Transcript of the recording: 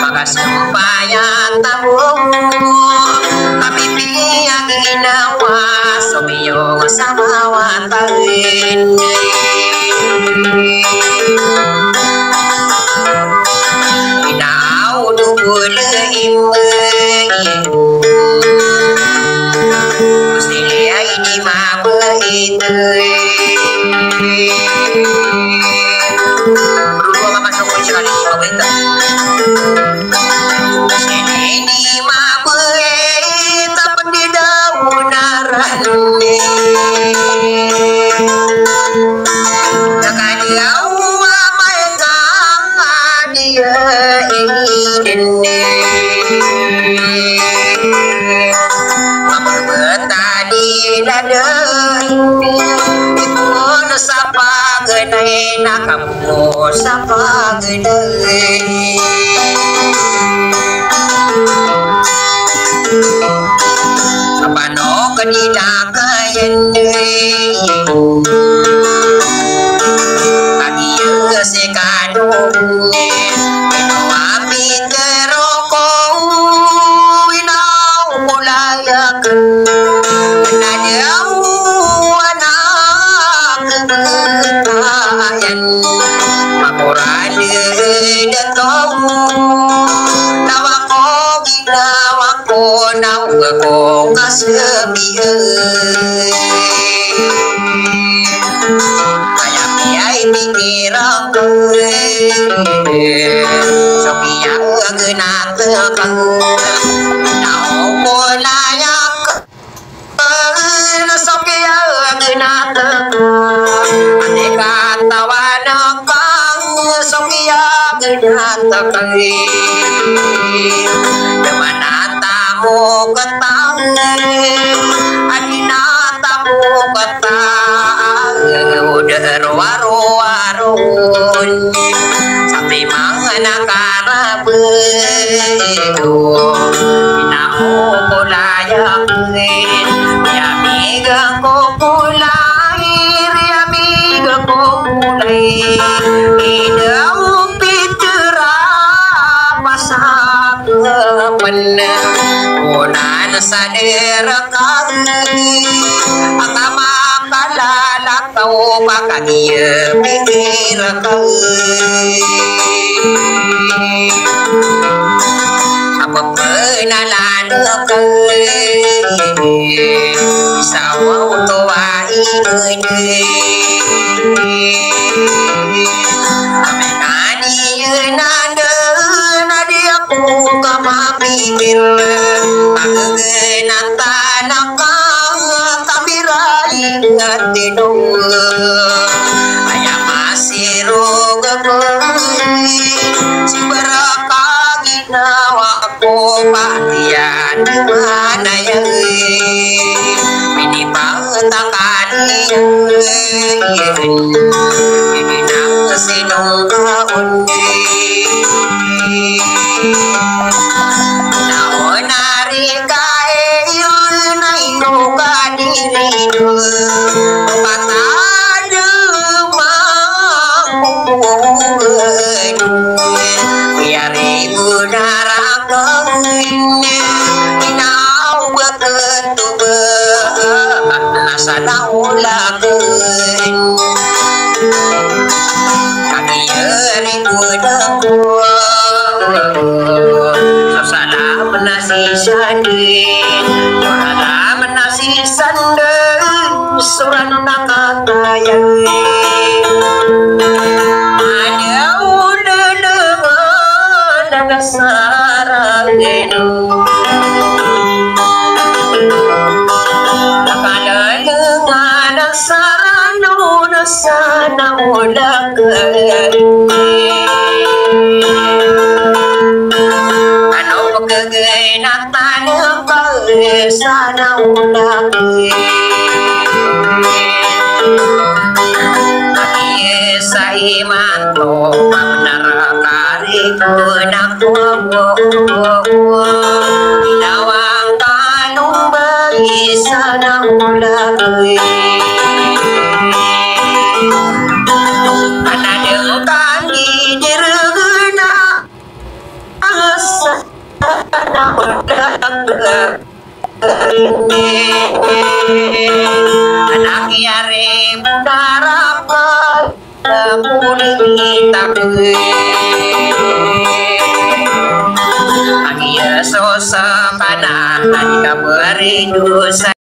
maka supaya tabung tapi yang ginawa sobiyo sama watain inau dubul Gustilia ini mabeite berdua masuk ke sekali mabeite ini mabeite pendidaunaran Nakadiau amai kang dia ini betadi dadai pun sapa genai nakamu sapa genai apa no kedina kayen bagi sekadung api terokong winau mulayak Nadiau anak ketayan Makurade datong Nawako ginawako Nawako kasebihe Ayam-ayam pikiran Sokia genat tekang Nawako layak Sokia genat Aneka tawanakang Sokia genat tekang Demana tamu ketang Adina tamu ketang Udah warung-warung Sampai mangana karabedo Inau kulayak Yamiga ko kulay Yamiga ko kulay Idaw pitira Masak Unan sa derakang Akama kalalakaw Makaniya pikirakang Apa penalanakang Isawaw tuwain Aminani nanda Nadiaku kamapikir Paggenantanakang Tabiray ngatidong Ayam masiro gagay Si baraka ginawa ko Patian dimana yan Pinipangtakan yan Ini nang sinunggaon Naonari kayo na inuka dirido Patado mampuan Yari budarakang Inaw beketuba Nasa naulakan Kami yari budakwa Sasana menasi sandin Yorana menasi sandin Suran nakatayang Ada udah nagasarang gedung Nakala dengan nasarano Nasana ulang Kegenak tanah kau sana ulang Kaki saya manto Pamenara kari kunak Inawang kanung bagi sana ulang anak yare mendarakan kemudian kita Agia sosa panah, anika beri dosa.